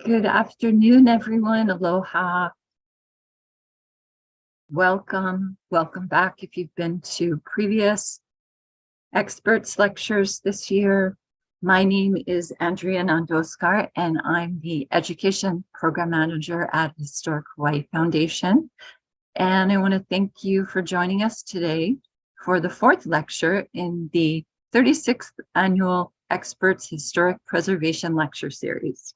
Good afternoon, everyone. Aloha. Welcome back if you've been to previous experts lectures this year. My name is Andrea Nandoskar, and I'm the Education Program Manager at Historic Hawaii Foundation. And I want to thank you for joining us today for the fourth lecture in the 36th Annual Experts Historic Preservation Lecture Series.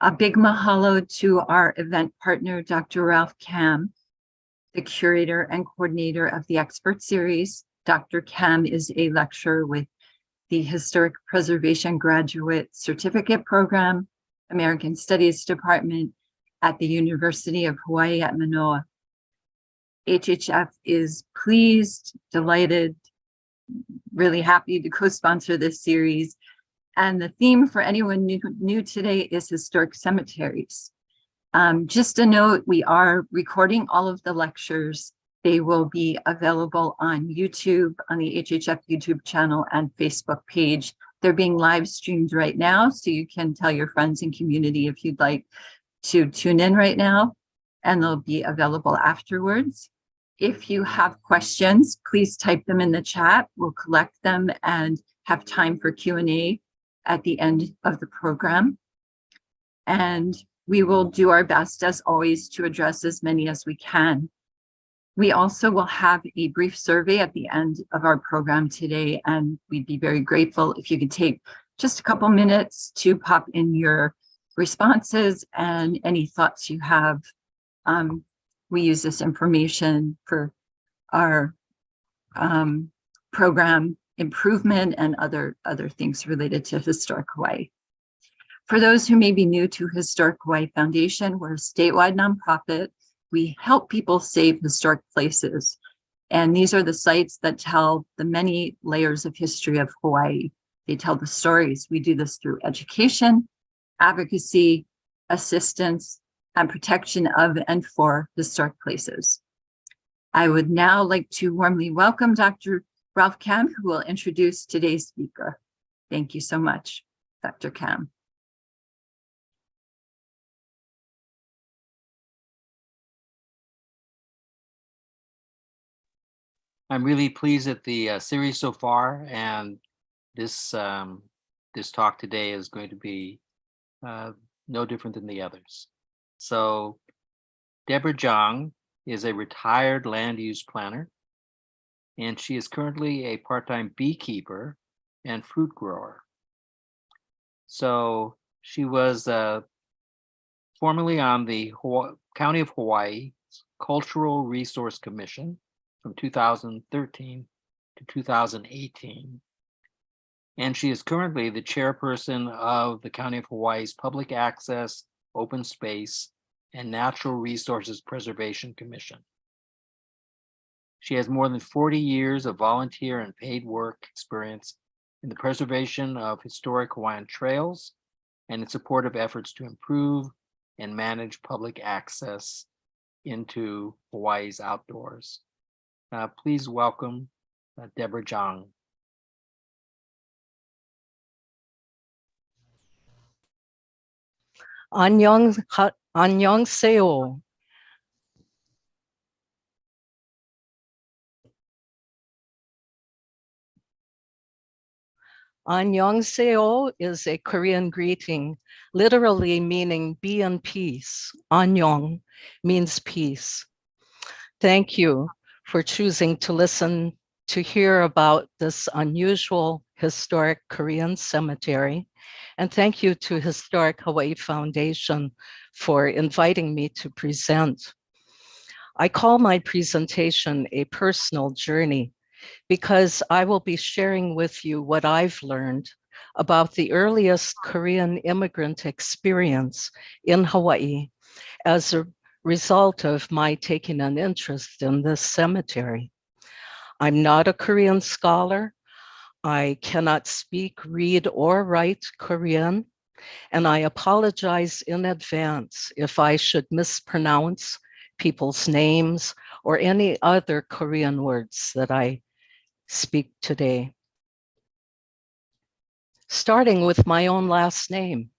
A big mahalo to our event partner, Dr. Ralph Kam, the curator and coordinator of the expert series. Dr. Kam is a lecturer with the Historic Preservation Graduate Certificate Program, American Studies Department at the University of Hawaii at Manoa. HHF is pleased, delighted, really happy to co-sponsor this series. And the theme for anyone new today is historic cemeteries. Just a note, we are recording all of the lectures. They will be available on YouTube, on the HHF YouTube channel and Facebook page. They're being live streamed right now, so you can tell your friends and community if you'd like to tune in right now, and they'll be available afterwards. If you have questions, please type them in the chat. We'll collect them and have time for Q&A at the end of the program. And we will do our best, as always, to address as many as we can. We also will have a brief survey at the end of our program today, and we'd be very grateful if you could take just a couple minutes to pop in your responses and any thoughts you have. We use this information for our program improvement and other things related to Historic Hawaii. For those who may be new to Historic Hawaii Foundation, we're a statewide nonprofit. We help people save historic places. And these are the sites that tell the many layers of history of Hawaii. They tell the stories. We do this through education, advocacy, assistance, and protection of and for historic places. I would now like to warmly welcome Dr. Ralph Kam, who will introduce today's speaker. Thank you so much, Dr. Kam. I'm really pleased at the series so far, and this talk today is going to be no different than the others. So Deborah Chang is a retired land use planner, and she is currently a part-time beekeeper and fruit grower. So she was formerly on the County of Hawaii Cultural Resource Commission from 2013 to 2018. And she is currently the chairperson of the County of Hawaii's Public Access, Open Space, and Natural Resources Preservation Commission. She has more than 40 years of volunteer and paid work experience in the preservation of historic Hawaiian trails and in support of efforts to improve and manage public access into Hawaii's outdoors. Please welcome Deborah Chang. Annyeonghaseyo. Annyeonghaseyo is a Korean greeting, literally meaning be in peace. Annyeong means peace. Thank you for choosing to listen to hear about this unusual historic Korean cemetery. And thank you to Historic Hawaii Foundation for inviting me to present. I call my presentation a personal journey because I will be sharing with you what I've learned about the earliest Korean immigrant experience in Hawaii as a result of my taking an interest in this cemetery. I'm not a Korean scholar. I cannot speak, read, or write Korean, and I apologize in advance if I should mispronounce people's names or any other Korean words that I speak today. Starting with my own last name.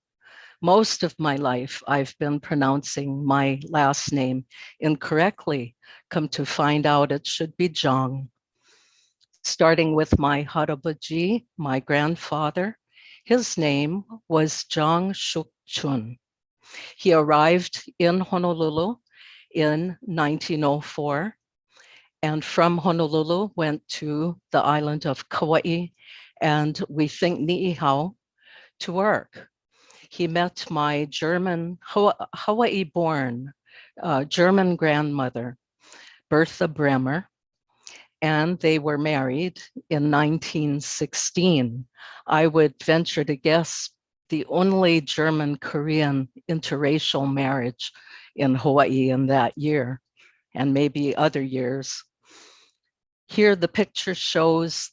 Most of my life, I've been pronouncing my last name incorrectly. Come to find out, it should be Chang. Starting with my harabaji, my grandfather, his name was Chang Shuk-chun. He arrived in Honolulu in 1904, and from Honolulu went to the island of Kauai, and we think Niihau, to work. He met my Hawaii-born German grandmother, Bertha Bremer, and they were married in 1916. I would venture to guess the only German-Korean interracial marriage in Hawaii in that year, and maybe other years. Here the picture shows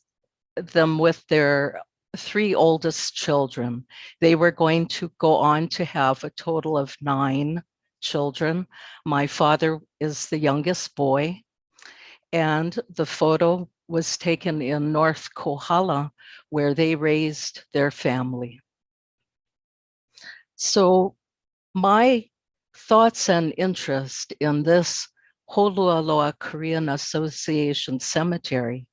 them with their 3 oldest children. They were going to go on to have a total of 9 children. My father is the youngest boy, and the photo was taken in North Kohala, where they raised their family. So my thoughts and interest in this Hōlualoa Korean Association Cemetery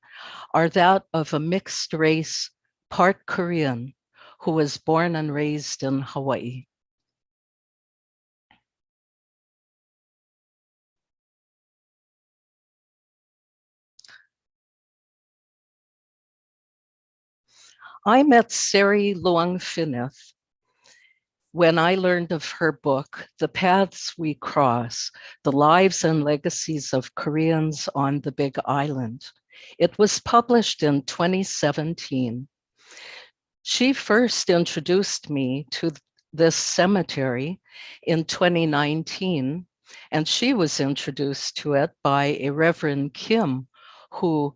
are that of a mixed race, part Korean, who was born and raised in Hawaii. I met Seri Luang Finith when I learned of her book, The Paths We Cross, The Lives and Legacies of Koreans on the Big Island. It was published in 2017. She first introduced me to this cemetery in 2019, and she was introduced to it by a Reverend Kim, who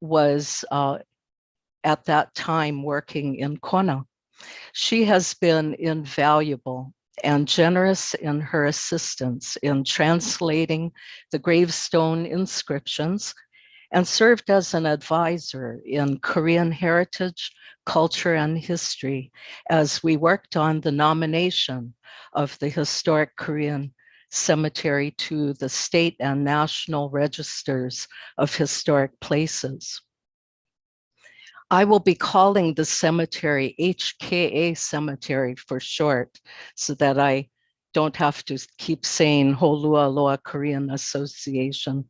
was at that time working in Kona. She has been invaluable and generous in her assistance in translating the gravestone inscriptions and served as an advisor in Korean heritage, culture, and history as we worked on the nomination of the historic Korean cemetery to the state and national registers of historic places. I will be calling the cemetery HKA Cemetery for short, so that I don't have to keep saying Hōlualoa Korean Association.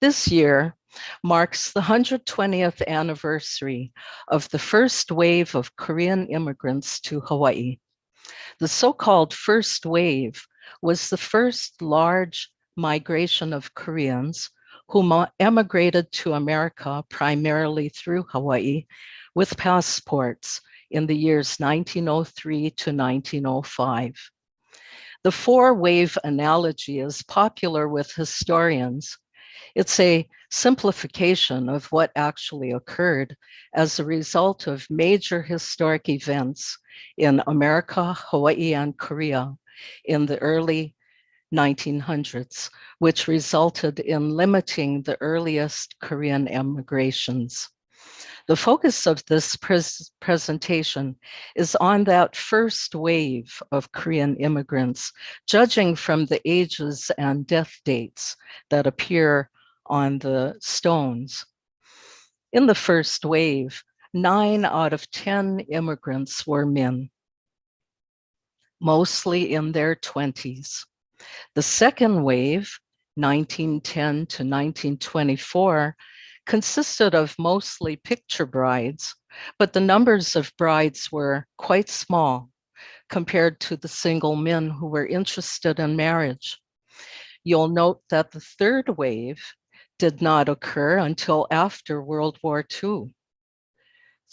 This year marks the 120th anniversary of the first wave of Korean immigrants to Hawaii. The so-called first wave was the first large migration of Koreans who emigrated to America primarily through Hawaii with passports in the years 1903 to 1905. The 4-wave analogy is popular with historians. It's a simplification of what actually occurred as a result of major historic events in America, Hawaii, and Korea in the early 1900s, which resulted in limiting the earliest Korean emigrations. The focus of this presentation is on that first wave of Korean immigrants, judging from the ages and death dates that appear on the stones. In the first wave, 9 out of 10 immigrants were men, mostly in their 20s. The second wave, 1910 to 1924, consisted of mostly picture brides, but the numbers of brides were quite small compared to the single men who were interested in marriage. You'll note that the third wave did not occur until after World War II.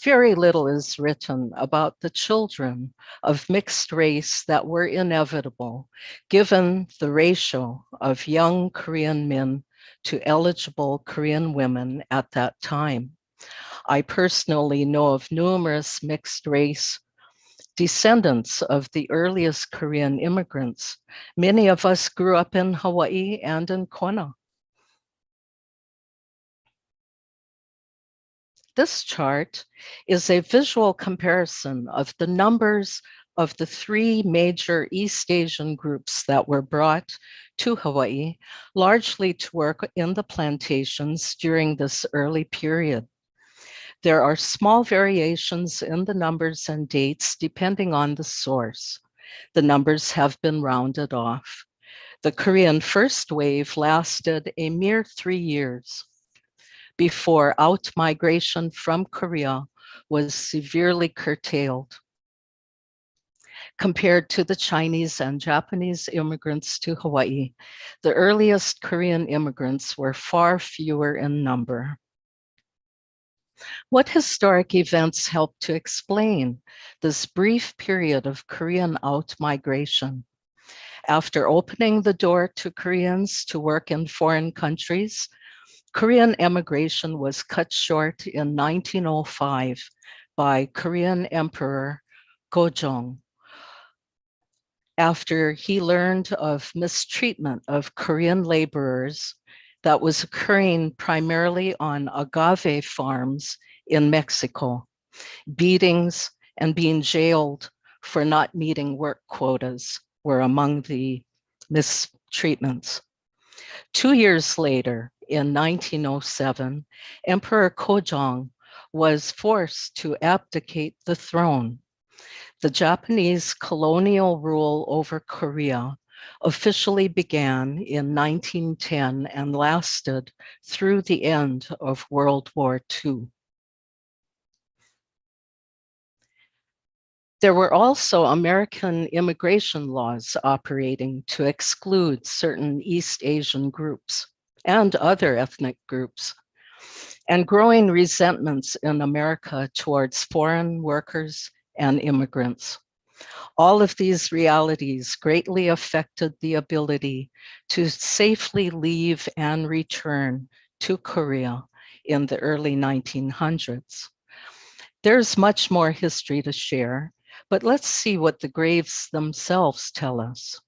Very little is written about the children of mixed race that were inevitable, given the ratio of young Korean men to eligible Korean women at that time. I personally know of numerous mixed race descendants of the earliest Korean immigrants. Many of us grew up in Hawaii and in Kona. This chart is a visual comparison of the numbers of the three major East Asian groups that were brought to Hawaii, largely to work in the plantations during this early period. There are small variations in the numbers and dates depending on the source. The numbers have been rounded off. The Korean first wave lasted a mere 3 years before out-migration from Korea was severely curtailed. Compared to the Chinese and Japanese immigrants to Hawaii, the earliest Korean immigrants were far fewer in number. What historic events helped to explain this brief period of Korean out-migration? After opening the door to Koreans to work in foreign countries, Korean emigration was cut short in 1905 by Korean Emperor Gojong after he learned of mistreatment of Korean laborers that was occurring primarily on agave farms in Mexico. Beatings and being jailed for not meeting work quotas were among the mistreatments. 2 years later, in 1907, Emperor Gojong was forced to abdicate the throne. The Japanese colonial rule over Korea officially began in 1910 and lasted through the end of World War II. There were also American immigration laws operating to exclude certain East Asian groups and other ethnic groups, and growing resentments in America towards foreign workers and immigrants. All of these realities greatly affected the ability to safely leave and return to Korea in the early 1900s. There's much more history to share, but let's see what the graves themselves tell us.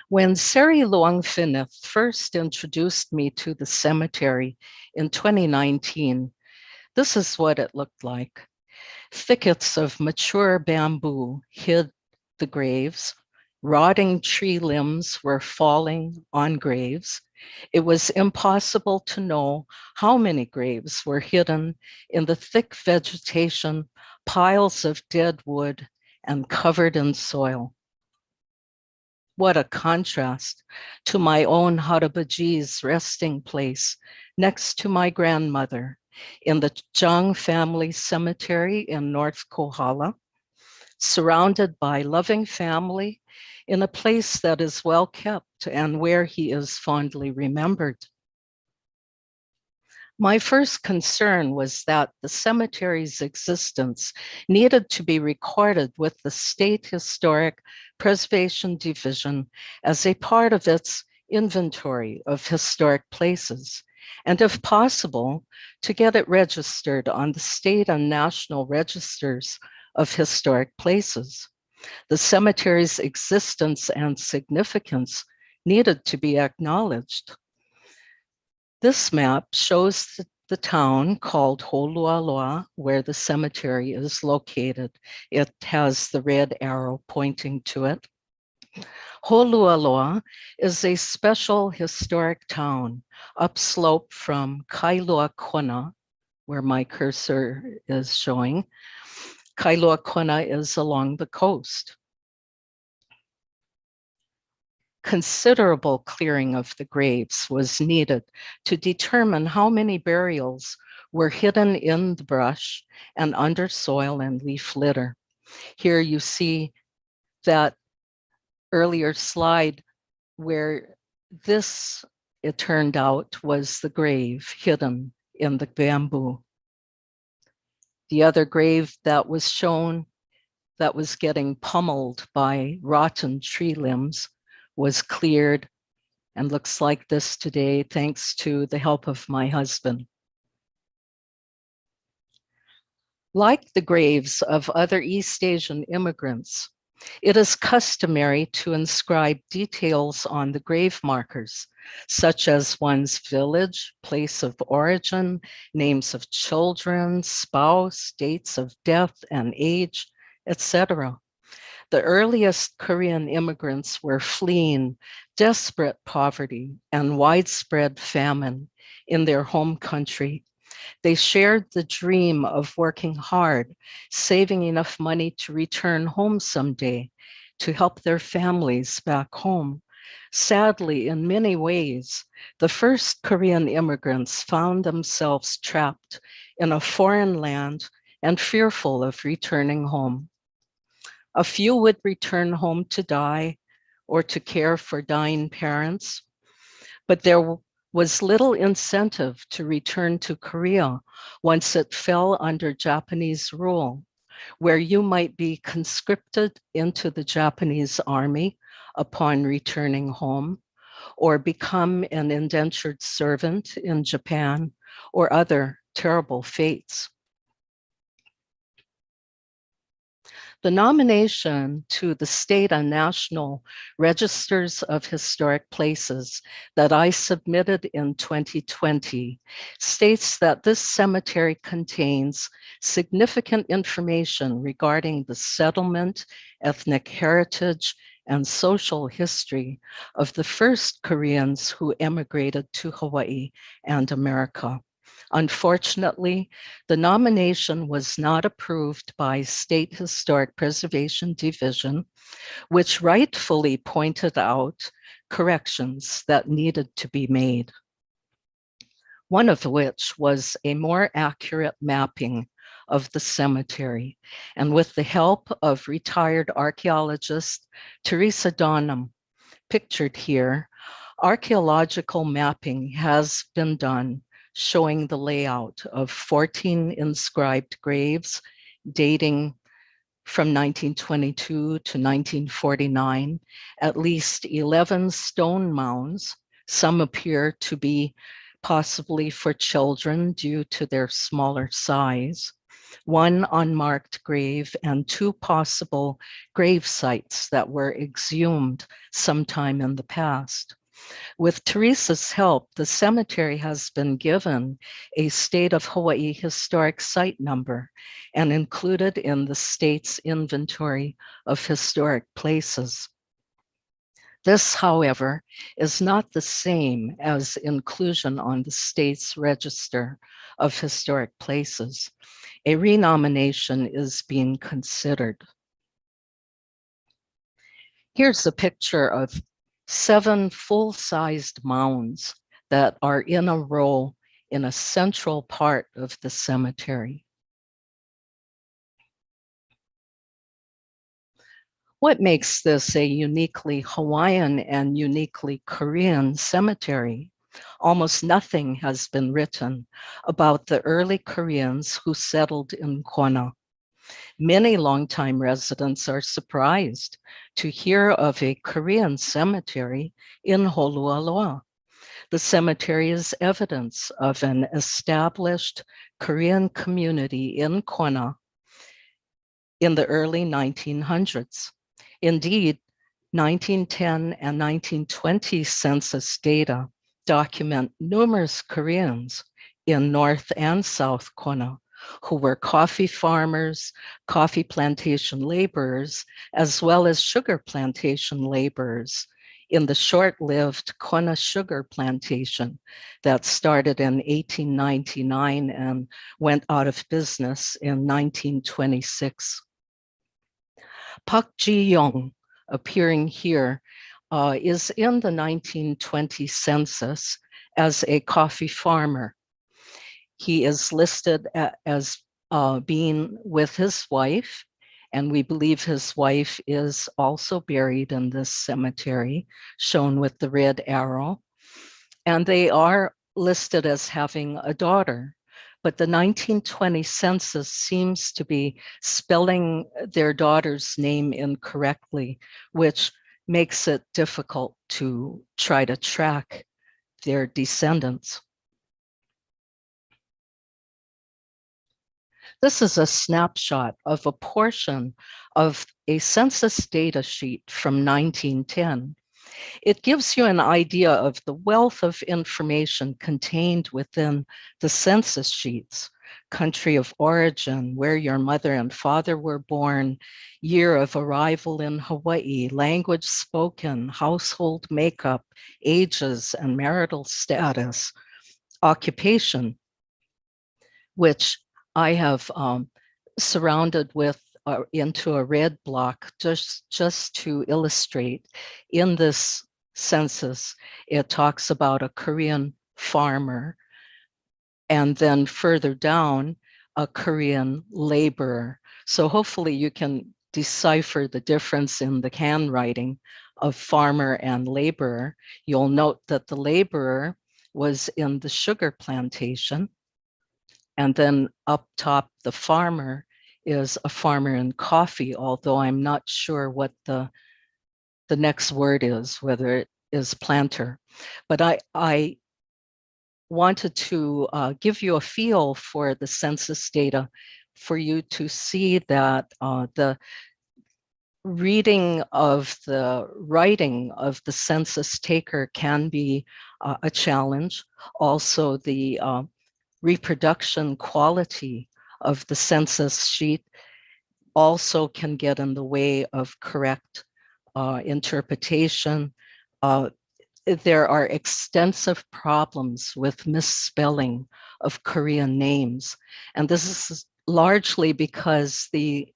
When Seri Luangfinith first introduced me to the cemetery in 2019, this is what it looked like. Thickets of mature bamboo hid the graves. Rotting tree limbs were falling on graves. It was impossible to know how many graves were hidden in the thick vegetation, piles of dead wood, and covered in soil. What a contrast to my own Harabaji's resting place next to my grandmother in the Chang family cemetery in North Kohala, surrounded by loving family in a place that is well kept and where he is fondly remembered. My first concern was that the cemetery's existence needed to be recorded with the State Historic Preservation Division as a part of its inventory of historic places, and if possible, to get it registered on the state and national registers of historic places. The cemetery's existence and significance needed to be acknowledged. This map shows the town called Hōlualoa, where the cemetery is located. It has the red arrow pointing to it. Hōlualoa is a special historic town upslope from Kailua Kona, where my cursor is showing. Kailua Kona is along the coast. Considerable clearing of the graves was needed to determine how many burials were hidden in the brush and under soil and leaf litter. Here you see that earlier slide where this, it turned out, was the grave hidden in the bamboo. The other grave that was shown that was getting pummeled by rotten tree limbs was cleared and looks like this today, thanks to the help of my husband. Like the graves of other East Asian immigrants, It is customary to inscribe details on the grave markers, such as one's village, place of origin, names of children, spouse, dates of death and age, etc. The earliest Korean immigrants were fleeing desperate poverty and widespread famine in their home country. They shared the dream of working hard, saving enough money to return home someday to help their families back home. Sadly, in many ways, the first Korean immigrants found themselves trapped in a foreign land and fearful of returning home. A few would return home to die or to care for dying parents, but there was little incentive to return to Korea once it fell under Japanese rule, where you might be conscripted into the Japanese army upon returning home, or become an indentured servant in Japan, or other terrible fates. The nomination to the state and national registers of historic places that I submitted in 2020 states that this cemetery contains significant information regarding the settlement, ethnic heritage, and social history of the first Koreans who emigrated to Hawaii and America. Unfortunately, the nomination was not approved by State Historic Preservation Division, which rightfully pointed out corrections that needed to be made. One of which was a more accurate mapping of the cemetery, and with the help of retired archaeologist Teresa Donham, pictured here, archaeological mapping has been done showing the layout of 14 inscribed graves dating from 1922 to 1949, at least 11 stone mounds. Some appear to be possibly for children due to their smaller size, one unmarked grave, and 2 possible grave sites that were exhumed sometime in the past. With Teresa's help, the cemetery has been given a State of Hawaii Historic Site number and included in the state's inventory of historic places. This, however, is not the same as inclusion on the state's register of historic places. A renomination is being considered. Here's a picture of 7 full-sized mounds that are in a row in a central part of the cemetery. What makes this a uniquely Hawaiian and uniquely Korean cemetery? Almost nothing has been written about the early Koreans who settled in Kona. Many longtime residents are surprised to hear of a Korean cemetery in Hōlualoa. The cemetery is evidence of an established Korean community in Kona in the early 1900s. Indeed, 1910 and 1920 census data document numerous Koreans in North and South Kona who were coffee farmers, coffee plantation laborers, as well as sugar plantation laborers in the short-lived Kona sugar plantation that started in 1899 and went out of business in 1926. Pak Ji-young, appearing here, is in the 1920 census as a coffee farmer. He is listed as being with his wife, and we believe his wife is also buried in this cemetery, shown with the red arrow. And they are listed as having a daughter, but the 1920 census seems to be spelling their daughter's name incorrectly, which makes it difficult to try to track their descendants. This is a snapshot of a portion of a census data sheet from 1910. It gives you an idea of the wealth of information contained within the census sheets: country of origin, where your mother and father were born, year of arrival in Hawaii, language spoken, household makeup, ages and marital status, occupation, which I have surrounded with into a red block just to illustrate. In this census, it talks about a Korean farmer, and then further down, a Korean laborer. So hopefully you can decipher the difference in the handwriting of farmer and laborer. You'll note that the laborer was in the sugar plantation, and then up top, the farmer is a farmer in coffee, although I'm not sure what the next word is, whether it is planter. But I wanted to give you a feel for the census data, for you to see that the reading of the writing of the census taker can be a challenge. Also, the reproduction quality of the census sheet also can get in the way of correct interpretation. There are extensive problems with misspelling of Korean names. And this is largely because the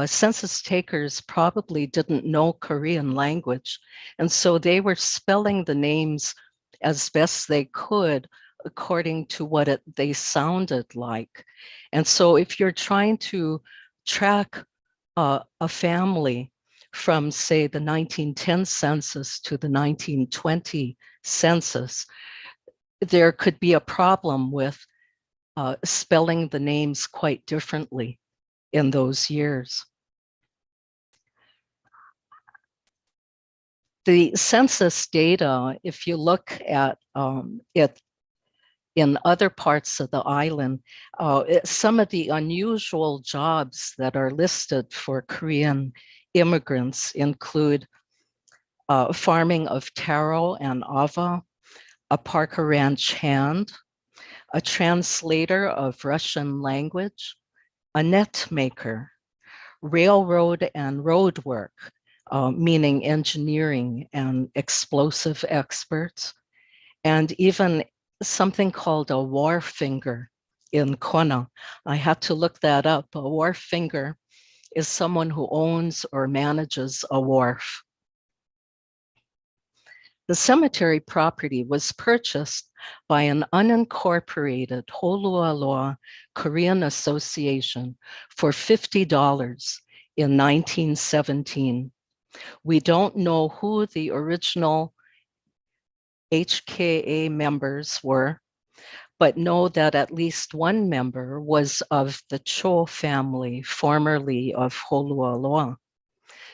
census takers probably didn't know Korean language. And so they were spelling the names as best they could according to what they sounded like. And so if you're trying to track a family from, say, the 1910 census to the 1920 census, there could be a problem with spelling the names quite differently in those years. The census data, if you look at it in other parts of the island, some of the unusual jobs that are listed for Korean immigrants include farming of taro and ava, a Parker Ranch hand, a translator of Russian language, a net maker, railroad and road work, meaning engineering and explosive experts, and even something called a wharfinger in Kona. I had to look that up. A wharfinger is someone who owns or manages a wharf. The cemetery property was purchased by an unincorporated Hōlualoa Korean Association for $50 in 1917. We don't know who the original HKA members were, but know that at least one member was of the Cho family, formerly of Hōlualoa.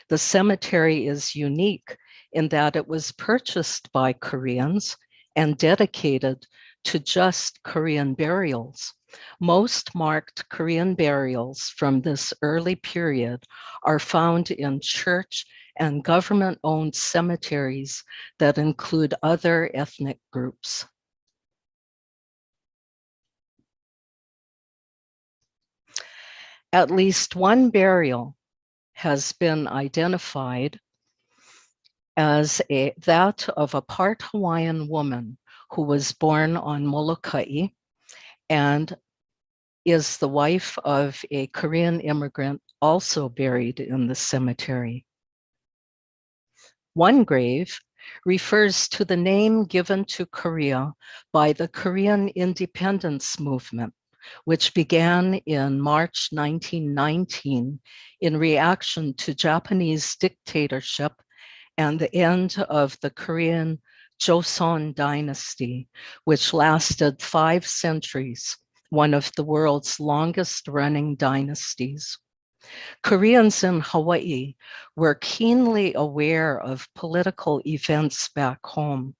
The cemetery is unique in that it was purchased by Koreans and dedicated to just Korean burials. Most marked Korean burials from this early period are found in church and government-owned cemeteries that include other ethnic groups. At least one burial has been identified as that of a part Hawaiian woman who was born on Molokai and is the wife of a Korean immigrant also buried in the cemetery. One grave refers to the name given to Korea by the Korean independence movement, which began in March 1919 in reaction to Japanese dictatorship and the end of the Korean Joseon dynasty, which lasted 5 centuries, one of the world's longest running dynasties. Koreans in Hawaii were keenly aware of political events back home.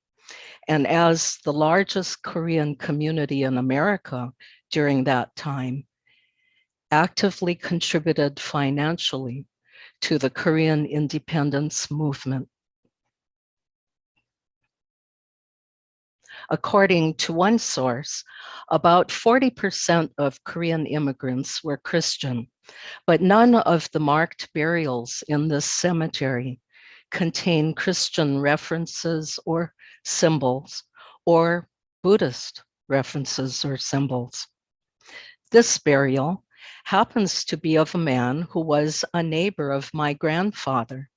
And as the largest Korean community in America during that time, actively contributed financially to the Korean independence movement. According to one source, about 40% of Korean immigrants were Christian, but none of the marked burials in this cemetery contain Christian references or symbols, or Buddhist references or symbols. This burial happens to be of a man who was a neighbor of my grandfather,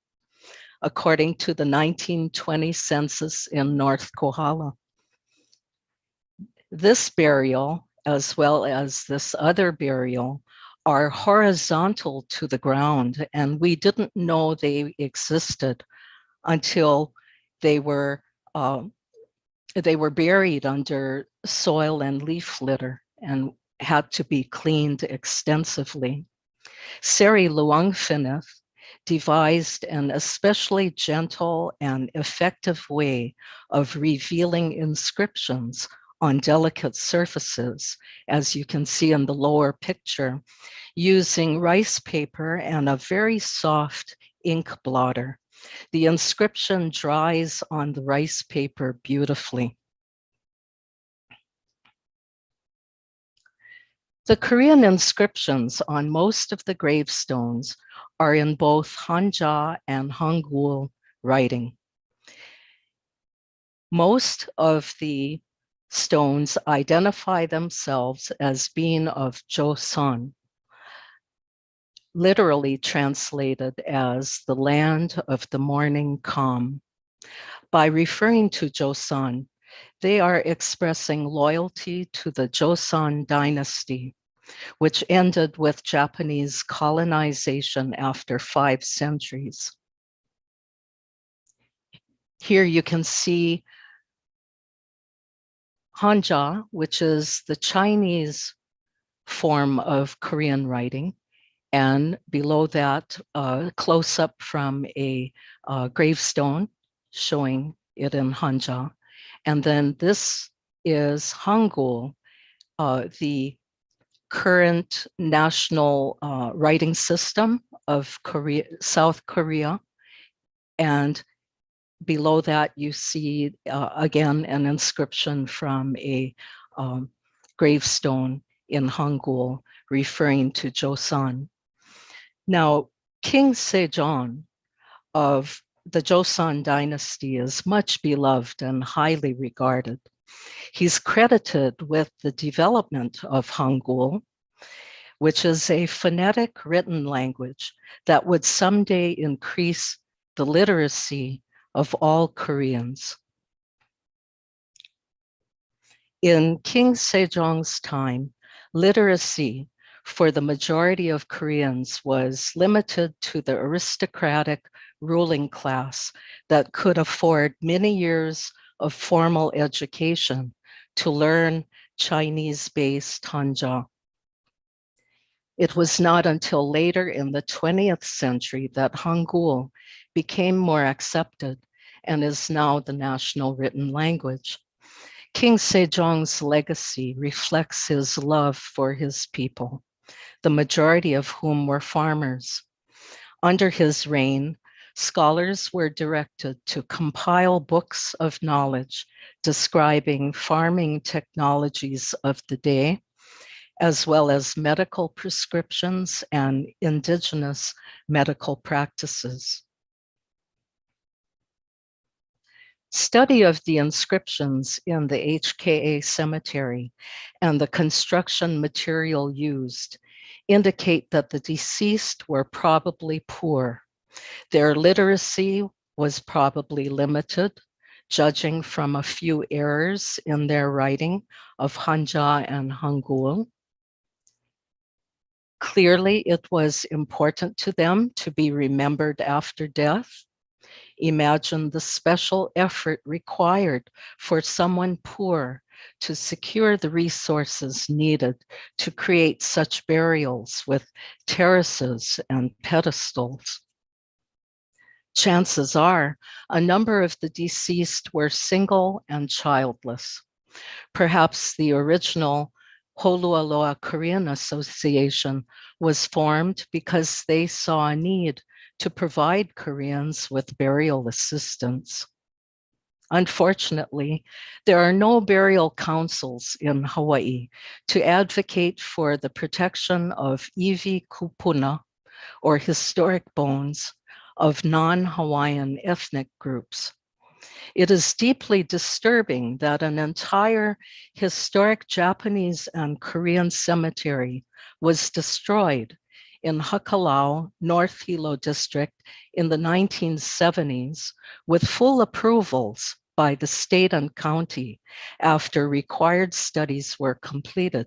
according to the 1920 census in North Kohala. This burial, as well as this other burial, are horizontal to the ground, and we didn't know they existed until they were buried under soil and leaf litter and had to be cleaned extensively. Seri Luangfinith devised an especially gentle and effective way of revealing inscriptions on delicate surfaces, as you can see in the lower picture, using rice paper and a very soft ink blotter. The inscription dries on the rice paper beautifully. The Korean inscriptions on most of the gravestones are in both Hanja and Hangul writing. Most of the stones identify themselves as being of Joseon, literally translated as the land of the morning calm. By referring to Joseon, they are expressing loyalty to the Joseon dynasty, which ended with Japanese colonization after 5 centuries. Here you can see Hanja, which is the Chinese form of Korean writing, and below that, close up from a gravestone showing it in Hanja. And then this is Hangul, the current national writing system of South Korea. And below that, you see, again, an inscription from a gravestone in Hangul referring to Joseon. Now, King Sejong of the Joseon dynasty is much beloved and highly regarded. He's credited with the development of Hangul, which is a phonetic written language that would someday increase the literacy of all Koreans. In King Sejong's time, literacy for the majority of Koreans was limited to the aristocratic ruling class that could afford many years of formal education to learn Chinese-based Hanja. It was not until later in the 20th century that Hangul became more accepted and is now the national written language. King Sejong's legacy reflects his love for his people, the majority of whom were farmers. Under his reign, scholars were directed to compile books of knowledge describing farming technologies of the day, as well as medical prescriptions and indigenous medical practices. Study of the inscriptions in the HKA cemetery and the construction material used indicate that the deceased were probably poor. Their literacy was probably limited, judging from a few errors in their writing of Hanja and Hangul. Clearly, it was important to them to be remembered after death. Imagine the special effort required for someone poor to secure the resources needed to create such burials with terraces and pedestals. Chances are a number of the deceased were single and childless. Perhaps the original Hōlualoa Korean Association was formed because they saw a need to provide Koreans with burial assistance. Unfortunately, there are no burial councils in Hawaii to advocate for the protection of iwi kupuna, or historic bones, of non-Hawaiian ethnic groups. It is deeply disturbing that an entire historic Japanese and Korean cemetery was destroyed in Hakalau, North Hilo District in the 1970s with full approvals by the state and county after required studies were completed.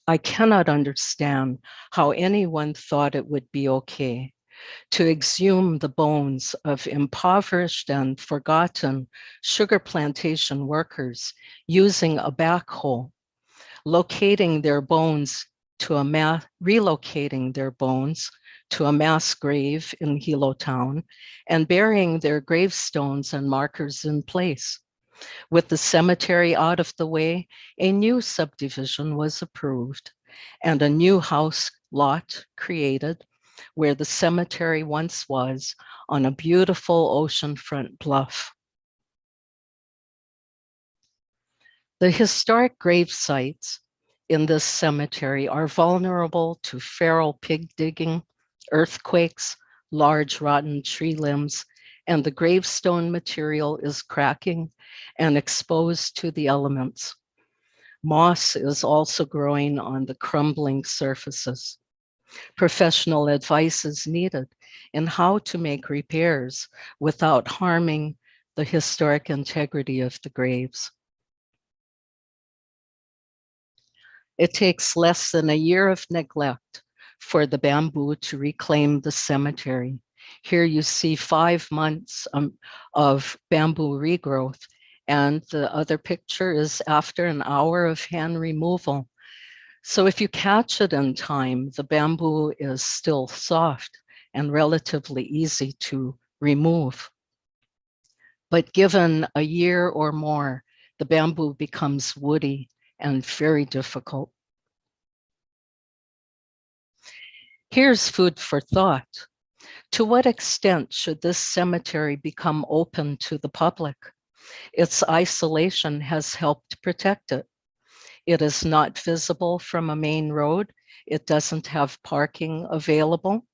I cannot understand how anyone thought it would be okay to exhume the bones of impoverished and forgotten sugar plantation workers using a backhoe, relocating their bones to a mass grave in Hilo Town and burying their gravestones and markers in place. With the cemetery out of the way, a new subdivision was approved and a new house lot created where the cemetery once was, on a beautiful oceanfront bluff. The historic grave sites in this cemetery are vulnerable to feral pig digging, earthquakes, large rotten tree limbs, and the gravestone material is cracking and exposed to the elements. Moss is also growing on the crumbling surfaces. Professional advice is needed in how to make repairs without harming the historic integrity of the graves. It takes less than a year of neglect for the bamboo to reclaim the cemetery. Here you see 5 months of bamboo regrowth, and the other picture is after an hour of hand removal. So if you catch it in time, the bamboo is still soft and relatively easy to remove. But given a year or more, the bamboo becomes woody and very difficult. Here's food for thought. To what extent should this cemetery become open to the public? Its isolation has helped protect it. It is not visible from a main road. It doesn't have parking available.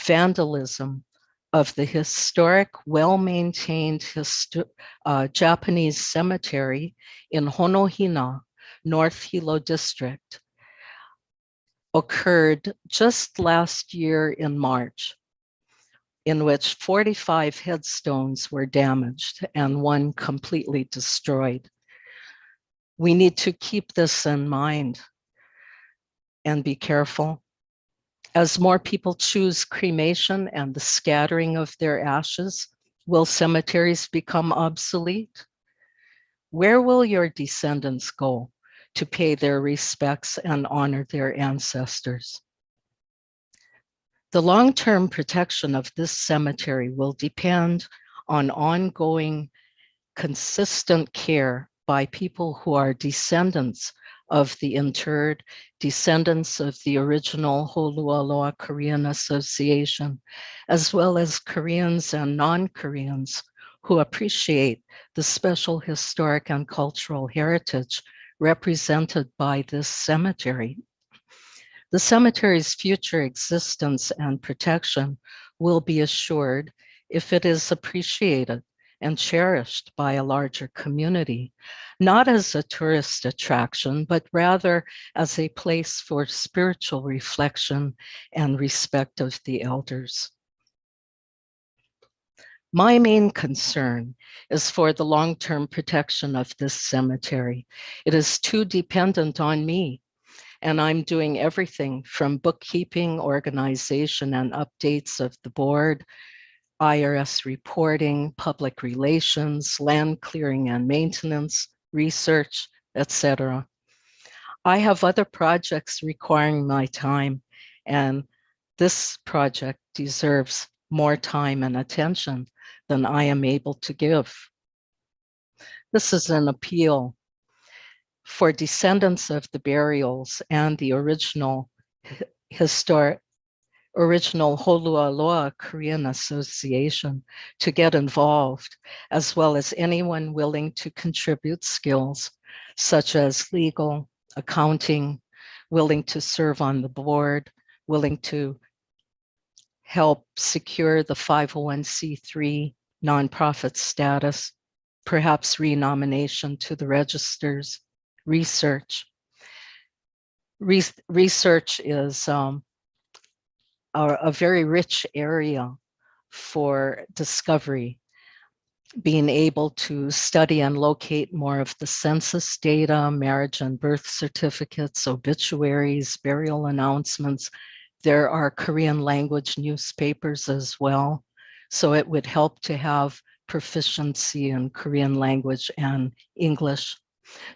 Vandalism of the historic, well-maintained Japanese cemetery in Honohina, North Hilo District, occurred just last year in March, in which 45 headstones were damaged and one completely destroyed. We need to keep this in mind and be careful. As more people choose cremation and the scattering of their ashes, will cemeteries become obsolete? Where will your descendants go to pay their respects and honor their ancestors? The long-term protection of this cemetery will depend on ongoing, consistent care by people who are descendants of the interred, descendants of the original Hōlualoa Korean Association, as well as Koreans and non-Koreans who appreciate the special historic and cultural heritage represented by this cemetery. The cemetery's future existence and protection will be assured if it is appreciated and cherished by a larger community, not as a tourist attraction, but rather as a place for spiritual reflection and respect of the elders. My main concern is for the long-term protection of this cemetery. It is too dependent on me, and I'm doing everything from bookkeeping, organization, and updates of the board, IRS reporting, public relations, land clearing and maintenance, research, etc. I have other projects requiring my time, and this project deserves more time and attention than I am able to give. This is an appeal for descendants of the burials and the original Hōlualoa Korean Association to get involved, as well as anyone willing to contribute skills such as legal, accounting, willing to serve on the board, willing to help secure the 501c3 nonprofit status, perhaps renomination to the registers, research. Research is a very rich area for discovery, being able to study and locate more of the census data, marriage and birth certificates, obituaries, burial announcements. There are Korean language newspapers as well. So it would help to have proficiency in Korean language and English.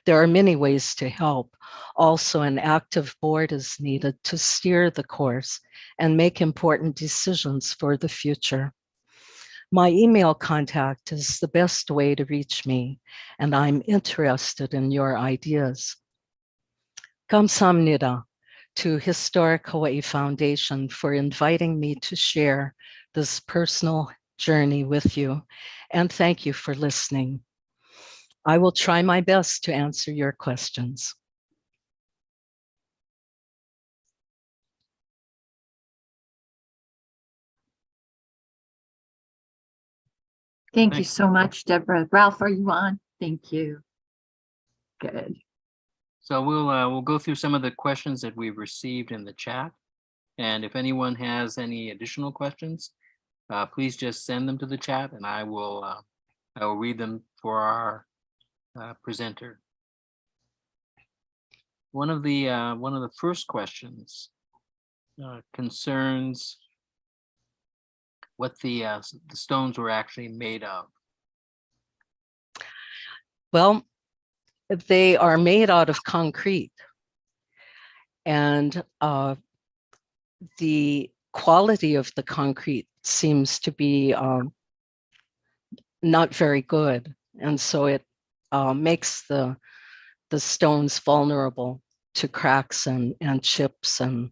There are many ways to help. Also, an active board is needed to steer the course and make important decisions for the future. My email contact is the best way to reach me, and I'm interested in your ideas. 감사합니다 to Historic Hawaii Foundation for inviting me to share this personal journey with you, and thank you for listening. I will try my best to answer your questions. Thank you so much, Deborah. Ralph, are you on? Thank you. Good. So we'll go through some of the questions that we've received in the chat. And if anyone has any additional questions, please just send them to the chat and I will read them for our presenter. One of the first questions concerns what the stones were actually made of. Well, they are made out of concrete, and the quality of the concrete seems to be not very good, and so it makes the stones vulnerable to cracks and chips. And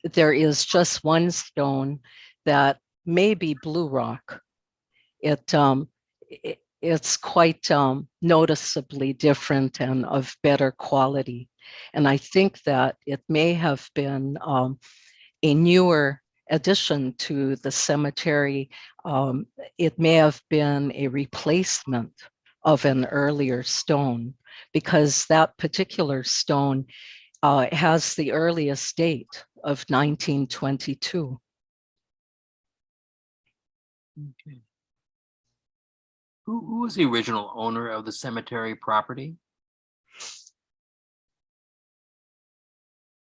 there is just one stone that may be blue rock. It's quite noticeably different and of better quality. And I think that it may have been a newer addition to the cemetery. It may have been a replacement of an earlier stone, because that particular stone has the earliest date of 1922. Okay. Who was the original owner of the cemetery property?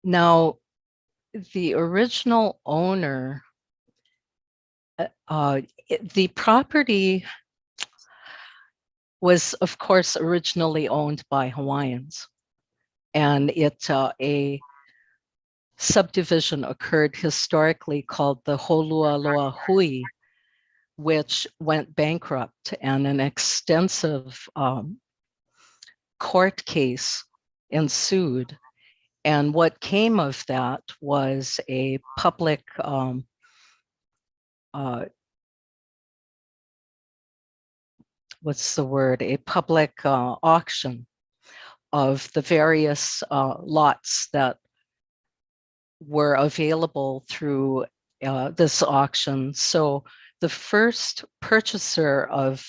Now, the original owner, the property was, of course, originally owned by Hawaiians, and a subdivision occurred historically called the Hōlualoa Hui, which went bankrupt, and an extensive court case ensued. And what came of that was a public auction of the various lots that were available through this auction. So the first purchaser of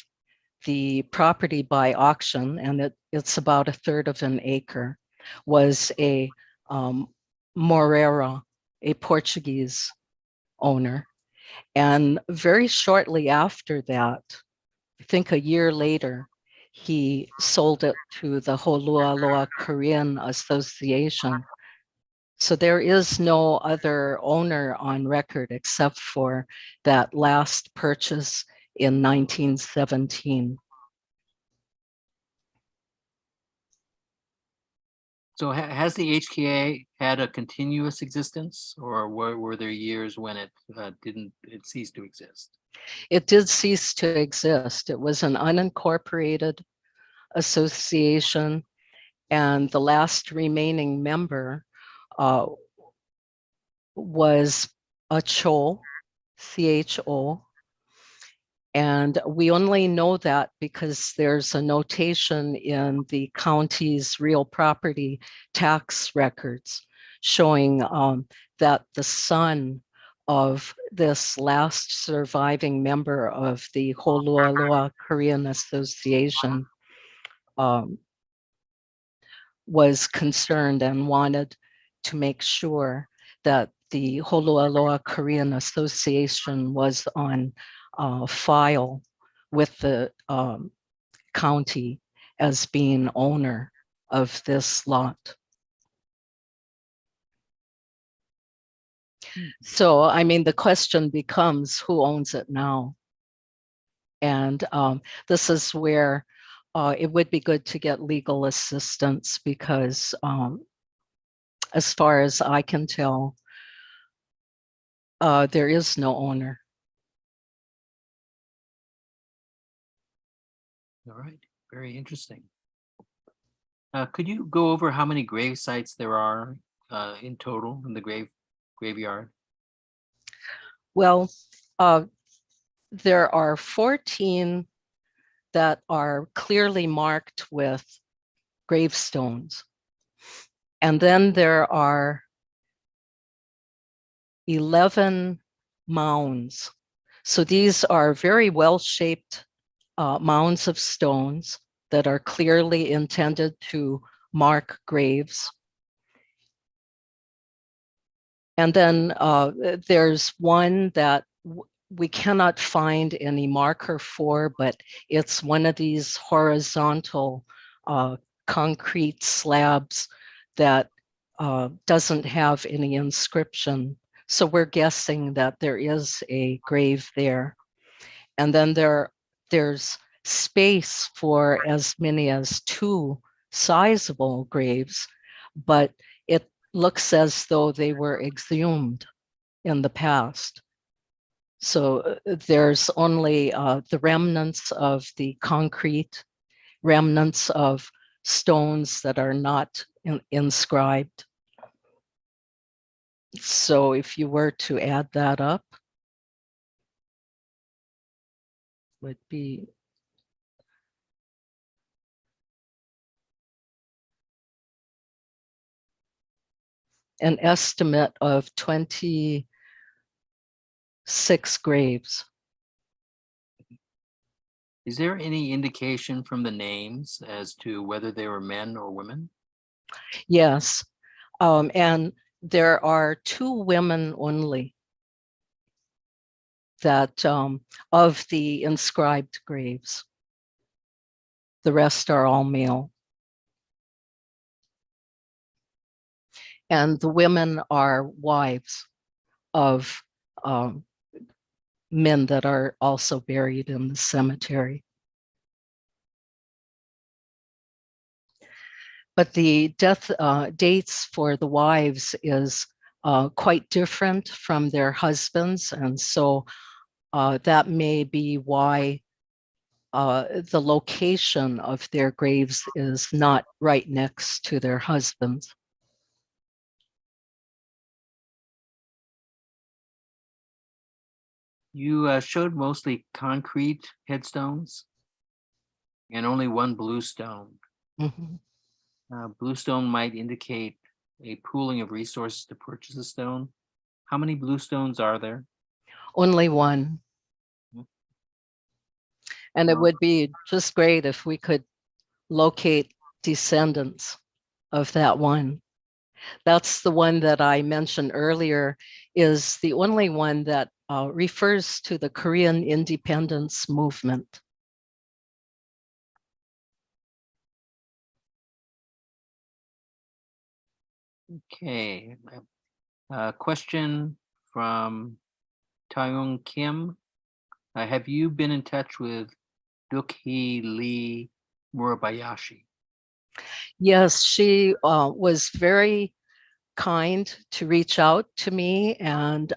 the property by auction, and it's about 1/3 of an acre, was a Moreira, a Portuguese owner. And very shortly after that, I think a year later, he sold it to the Hōlualoa Korean Association. So there is no other owner on record except for that last purchase in 1917. So has the HKA had a continuous existence, or were there years when it ceased to exist? It did cease to exist. It was an unincorporated association, And the last remaining member was a Cho, CHO. And we only know that because there's a notation in the county's real property tax records showing that the son of this last surviving member of the Hōlualoa Korean Association was concerned and wanted to make sure that the Hōlualoa Korean Association was on file with the county as being owner of this lot. So, I mean, the question becomes who owns it now? And this is where it would be good to get legal assistance because as far as I can tell, there is no owner. All right, very interesting. Could you go over how many grave sites there are in total in the graveyard? Well, there are 14 that are clearly marked with gravestones. And then there are 11 mounds. So these are very well-shaped mounds of stones that are clearly intended to mark graves. And then there's one that we cannot find any marker for, but it's one of these horizontal concrete slabs that doesn't have any inscription. So we're guessing that there is a grave there. And then there's space for as many as 2 sizable graves, but it looks as though they were exhumed in the past. So there's only the remnants of the concrete, remnants of stones that are not inscribed. So if you were to add that up, would be an estimate of 26 graves. Is there any indication from the names as to whether they were men or women? Yes, and there are 2 women only that of the inscribed graves. The rest are all male. And the women are wives of men that are also buried in the cemetery. But the death dates for the wives is quite different from their husbands. And so that may be why the location of their graves is not right next to their husbands. You showed mostly concrete headstones and only 1 blue stone. Mhm. Blue stone might indicate a pooling of resources to purchase a stone. How many blue stones are there? Only 1. And it would be just great if we could locate descendants of that one. That's the one that I mentioned earlier, is the only one that refers to the Korean independence movement. Okay. Question from Taeyong Kim. Have you been in touch with Dukhi Lee Murabayashi? Yes, she was very kind to reach out to me, and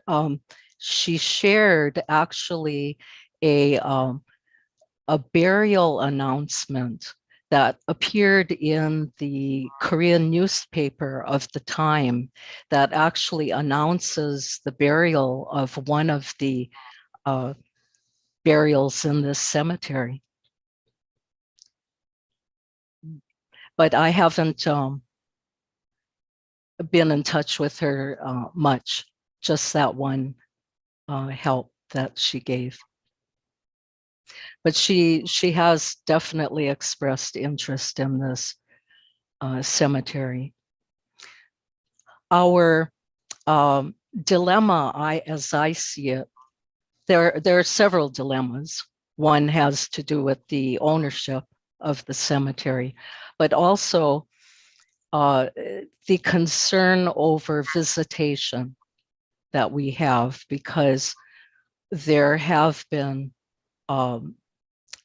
she shared actually a burial announcement that appeared in the Korean newspaper of the time that actually announces the burial of one of the burials in this cemetery. But I haven't been in touch with her much, just that one help that she gave. But she has definitely expressed interest in this cemetery. Our dilemma, as I see it, there are several dilemmas. One has to do with the ownership of the cemetery, but also the concern over visitation that we have, because there have been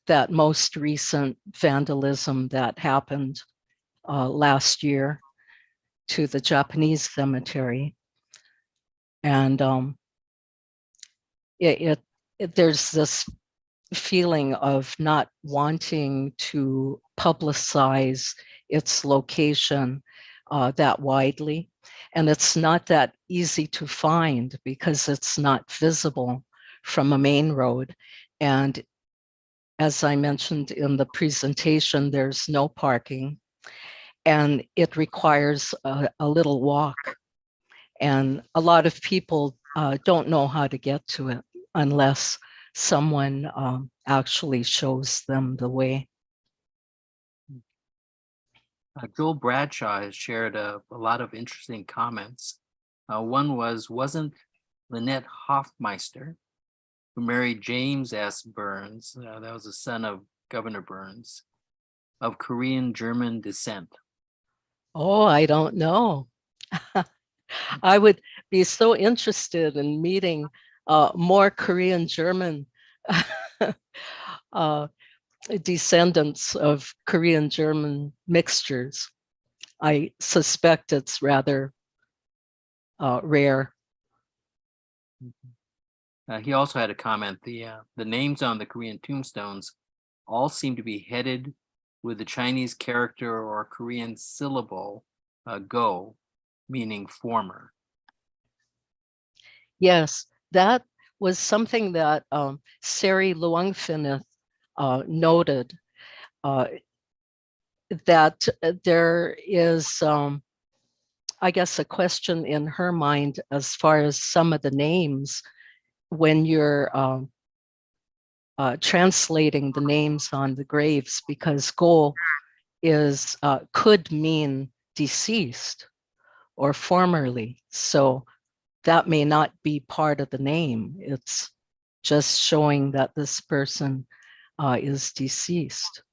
that most recent vandalism that happened last year to the Japanese cemetery. And there's this feeling of not wanting to publicize its location that widely. And it's not that easy to find because it's not visible from a main road. And as I mentioned in the presentation, there's no parking, and it requires a little walk. And a lot of people don't know how to get to it unless someone actually shows them the way. Joel Bradshaw has shared a lot of interesting comments. One wasn't Lynette Hoffmeister, who married James S. Burns, that was the son of Governor Burns, of Korean-German descent? Oh, I don't know. I would be so interested in meeting more Korean-German descendants of Korean-German mixtures. I suspect it's rather rare. He also had a comment, the names on the Korean tombstones all seem to be headed with the Chinese character or Korean syllable, go, meaning former. Yes, that was something that Sari Luangfinith noted, that there is, I guess, a question in her mind as far as some of the names when you're translating the names on the graves, because go is could mean deceased or formerly. So that may not be part of the name. It's just showing that this person is deceased.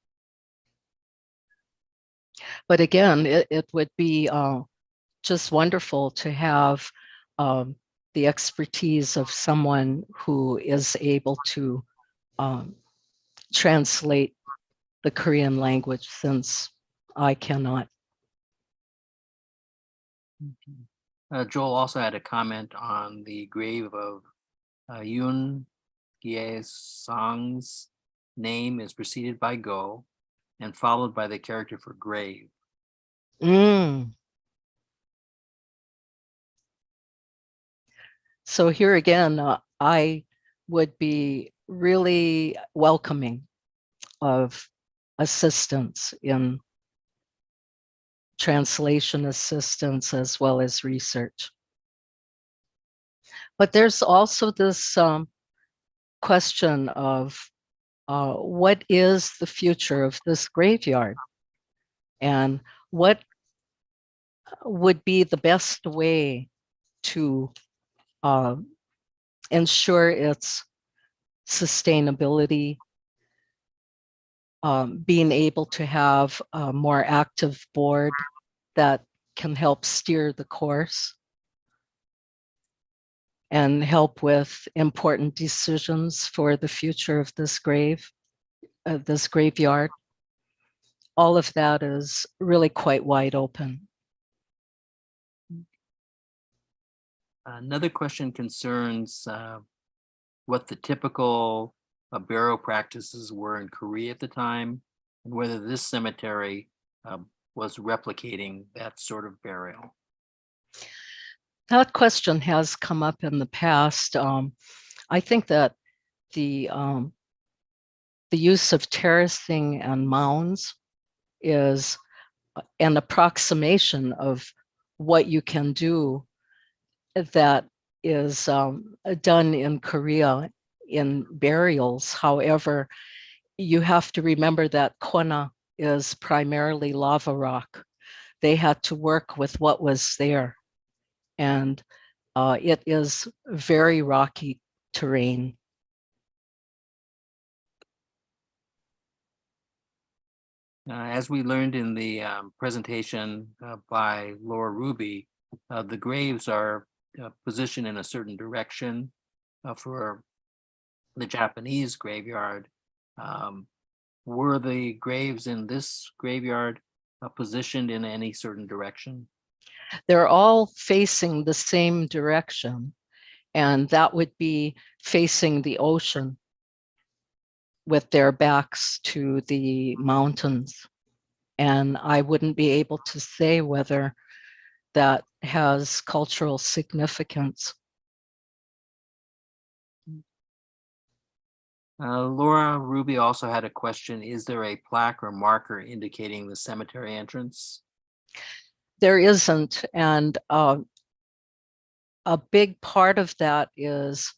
But again, it would be just wonderful to have the expertise of someone who is able to translate the Korean language, since I cannot. Joel also had a comment on the grave of Yoon Gye-sang's name is preceded by go and followed by the character for grave. So here again, I would be really welcoming of assistance in translation assistance as well as research. But there's also this question of what is the future of this graveyard, and what would be the best way to ensure its sustainability, being able to have a more active board that can help steer the course and help with important decisions for the future of this graveyard. All of that is really quite wide open. Another question concerns what the typical burial practices were in Korea at the time, and whether this cemetery was replicating that sort of burial. That question has come up in the past. I think that the use of terracing and mounds is an approximation of what you can do that is done in Korea in burials. However, you have to remember that Kona is primarily lava rock. They had to work with what was there, and it is very rocky terrain. As we learned in the presentation by Laura Ruby, the graves are positioned in a certain direction for the Japanese graveyard. Were the graves in this graveyard positioned in any certain direction? They're all facing the same direction, and that would be facing the ocean with their backs to the mountains. And I wouldn't be able to say whether that has cultural significance. Laura Ruby also had a question. Is there a plaque or marker indicating the cemetery entrance? There isn't, and a big part of that is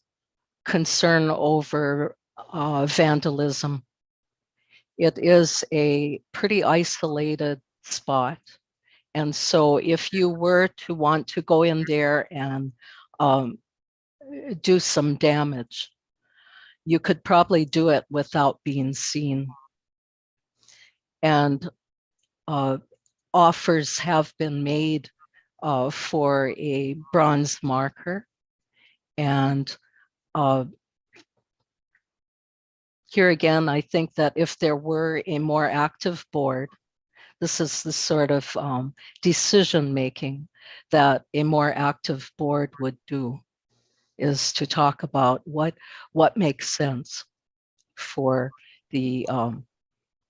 concern over vandalism. It is a pretty isolated spot. And so if you were to want to go in there and do some damage, you could probably do it without being seen. And offers have been made for a bronze marker. And here again, I think that if there were a more active board, this is the sort of decision-making that a more active board would do, is to talk about what makes sense for the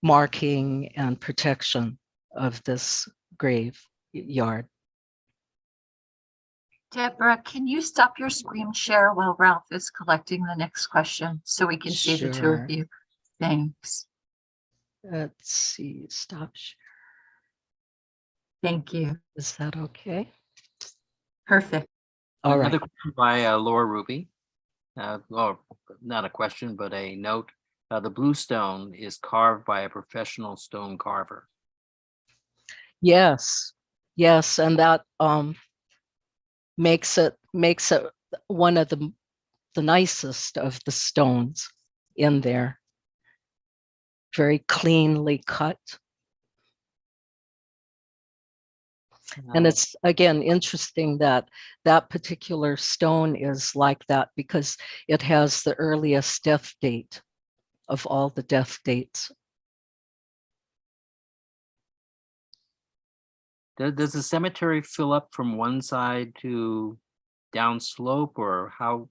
marking and protection of this graveyard. Deborah, can you stop your screen share while Ralph is collecting the next question so we can see the two of you? Thanks. Let's see, stop share. Thank you. Is that okay? Perfect. All Another right. question by Laura Ruby. Well, not a question, but a note. The blue stone is carved by a professional stone carver. Yes, yes, and that makes it one of the nicest of the stones in there. Very cleanly cut. And it's, again, interesting that that particular stone is like that because it has the earliest death date of all the death dates. Does the cemetery fill up from one side to downslope, or how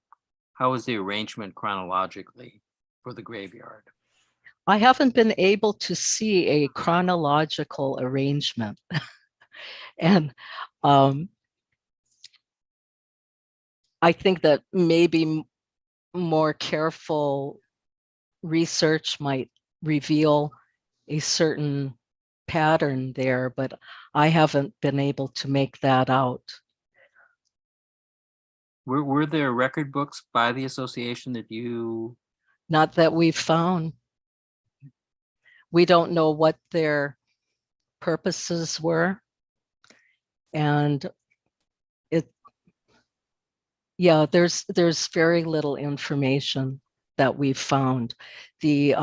is the arrangement chronologically for the graveyard? I haven't been able to see a chronological arrangement. And I think that maybe more careful research might reveal a certain pattern there, but I haven't been able to make that out. Were there record books by the association that you? Not that we've found. We don't know what their purposes were. And there's very little information that we've found. The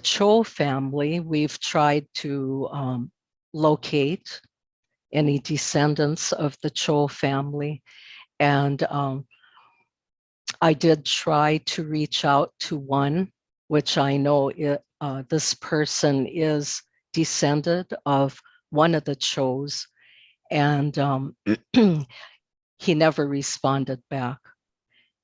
Cho family, we've tried to locate any descendants of the Cho family. And I did try to reach out to one, which I know this person is descended of one of the Chos, and he never responded back.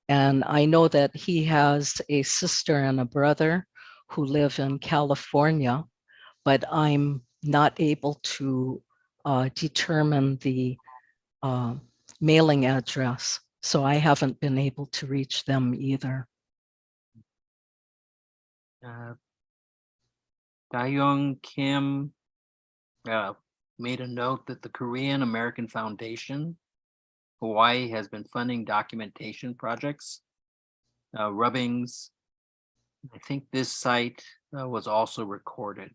And I know that he has a sister and a brother who live in California, but I'm not able to determine the mailing address. So I haven't been able to reach them either. Dayoung Kim made a note that the Korean American Foundation Hawaii has been funding documentation projects, rubbings. I think this site was also recorded.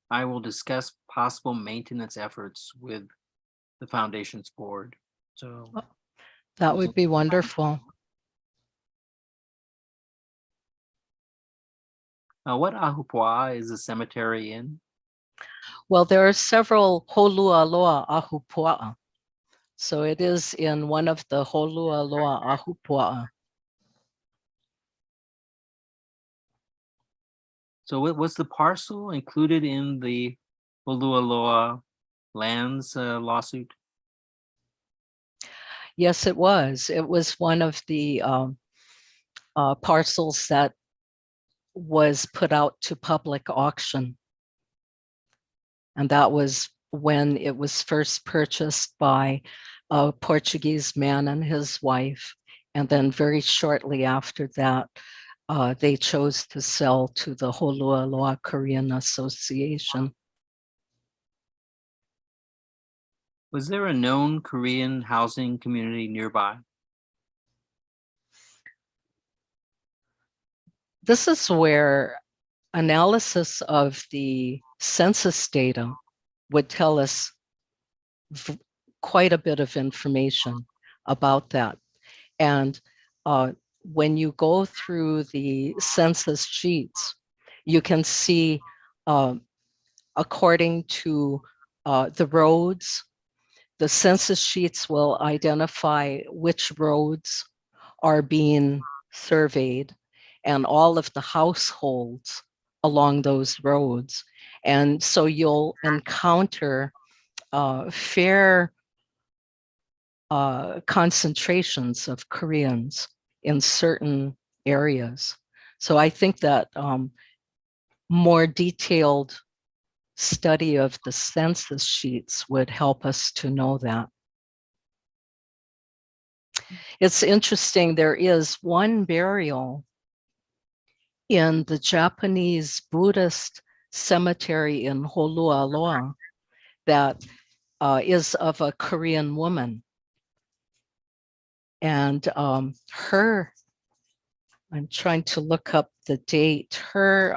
I will discuss possible maintenance efforts with the foundation's board. So that would be wonderful. What ahupua'a is the cemetery in? Well, there are several Hōlualoa Ahupua'a. So it is in one of the Hōlualoa Ahupua'a. So was the parcel included in the Hōlualoa lands lawsuit? Yes, it was. It was one of the parcels that was put out to public auction. And that was when it was first purchased by a Portuguese man and his wife. And then very shortly after that, they chose to sell to the Hōlualoa Korean Association. Was there a known Korean housing community nearby? This is where analysis of the census data would tell us quite a bit of information about that. And when you go through the census sheets, you can see according to the roads, the census sheets will identify which roads are being surveyed and all of the households along those roads. And so you'll encounter fair concentrations of Koreans in certain areas. So I think that more detailed study of the census sheets would help us to know that. It's interesting, there is one burial in the Japanese Buddhist cemetery in Hōlualoa that is of a Korean woman. And her, I'm trying to look up the date, her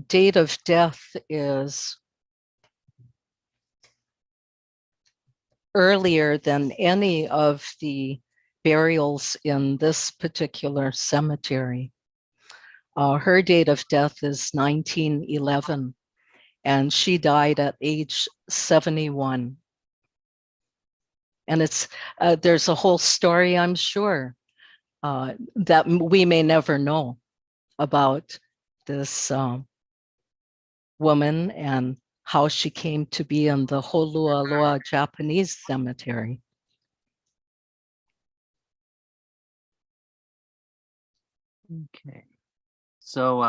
date of death is earlier than any of the burials in this particular cemetery. Her date of death is 1911, and she died at age 71. And it's there's a whole story, I'm sure, that we may never know about this woman and how she came to be in the Hōlualoa Japanese cemetery. Okay. So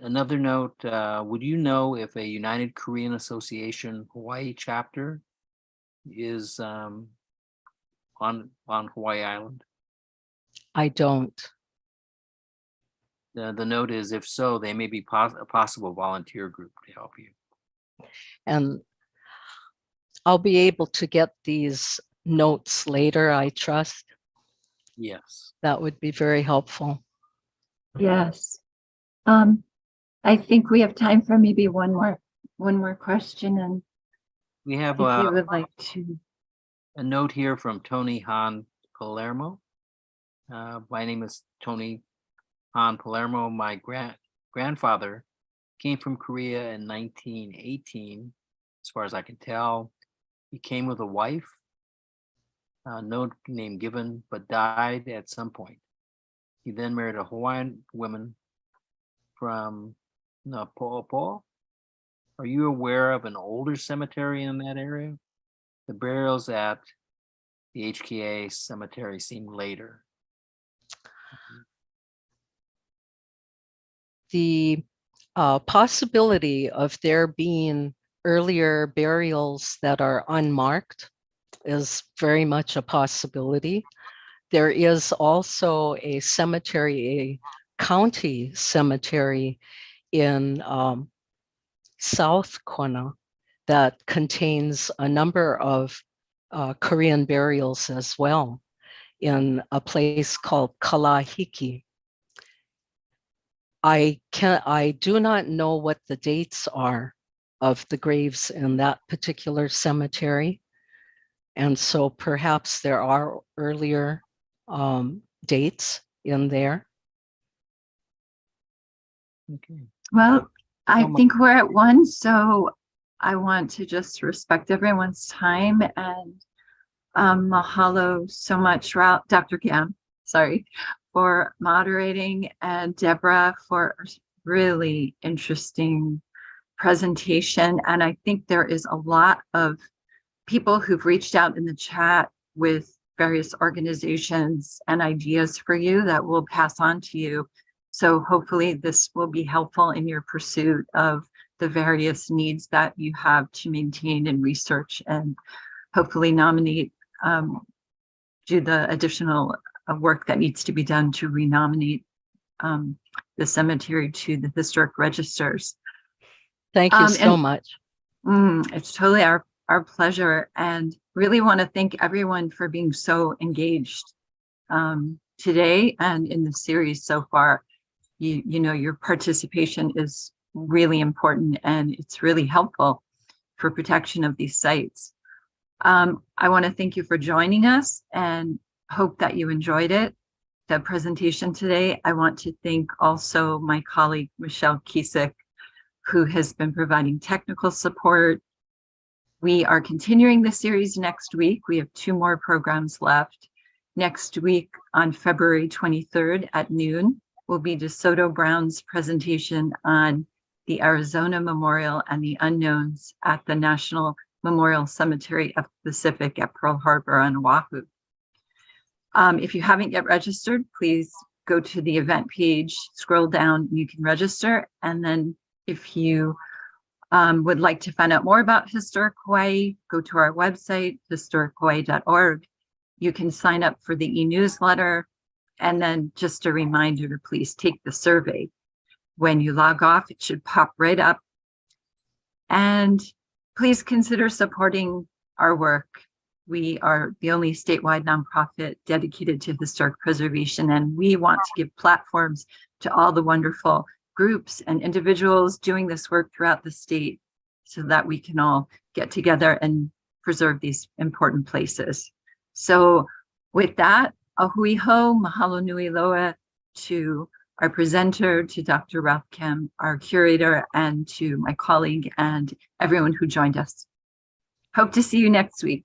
another note, would you know if a United Korean Association Hawaii chapter is on Hawaii Island? I don't. The note is, if so, they may be a possible volunteer group to help you. And I'll be able to get these notes later, I trust. Yes. That would be very helpful. Yes. I think we have time for maybe one more question, and We have if you would like to. a note here from Tony Han Palermo. My name is Tony Han Palermo. My grandfather came from Korea in 1918, as far as I can tell. He came with a wife, no name given, but died at some point. He then married a Hawaiian woman from Po'opo. Are you aware of an older cemetery in that area? The burials at the HKA cemetery seem later. the possibility of there being earlier burials that are unmarked is very much a possibility. There is also a cemetery, a county cemetery in South Kona that contains a number of Korean burials as well in a place called Kalahiki. I do not know what the dates are of the graves in that particular cemetery. And so perhaps there are earlier dates in there. Okay. Well, I So think we're at 1, so I want to just respect everyone's time and mahalo so much, Dr. Cam, sorry, for moderating, and Deborah for a really interesting presentation. And I think there is a lot of people who've reached out in the chat with various organizations and ideas for you that we'll pass on to you. So hopefully this will be helpful in your pursuit of the various needs that you have to maintain and research, and hopefully nominate, do the additional work that needs to be done to renominate the cemetery to the historic registers. Thank you so much. It's totally our pleasure, and really want to thank everyone for being so engaged today and in the series so far. You know, your participation is really important, and it's really helpful for protection of these sites. I want to thank you for joining us and hope that you enjoyed it, the presentation today. I want to thank also my colleague, Michelle Kisik, who has been providing technical support. We are continuing the series next week. We have 2 more programs left. Next week on February 23rd at noon will be DeSoto Brown's presentation on the Arizona Memorial and the Unknowns at the National Memorial Cemetery of the Pacific at Pearl Harbor on Oahu. If you haven't yet registered, please go to the event page, scroll down, and you can register. And then if you would like to find out more about Historic Hawaii, go to our website, historichawaii.org. You can sign up for the e-newsletter. And then just a reminder to please take the survey. When you log off, it should pop right up. And please consider supporting our work. We are the only statewide nonprofit dedicated to historic preservation, and we want to give platforms to all the wonderful groups and individuals doing this work throughout the state so that we can all get together and preserve these important places. So with that, ahui ho, mahalo nui loa to our presenter, to Dr. Ralph Kim, our curator, and to my colleague and everyone who joined us. Hope to see you next week.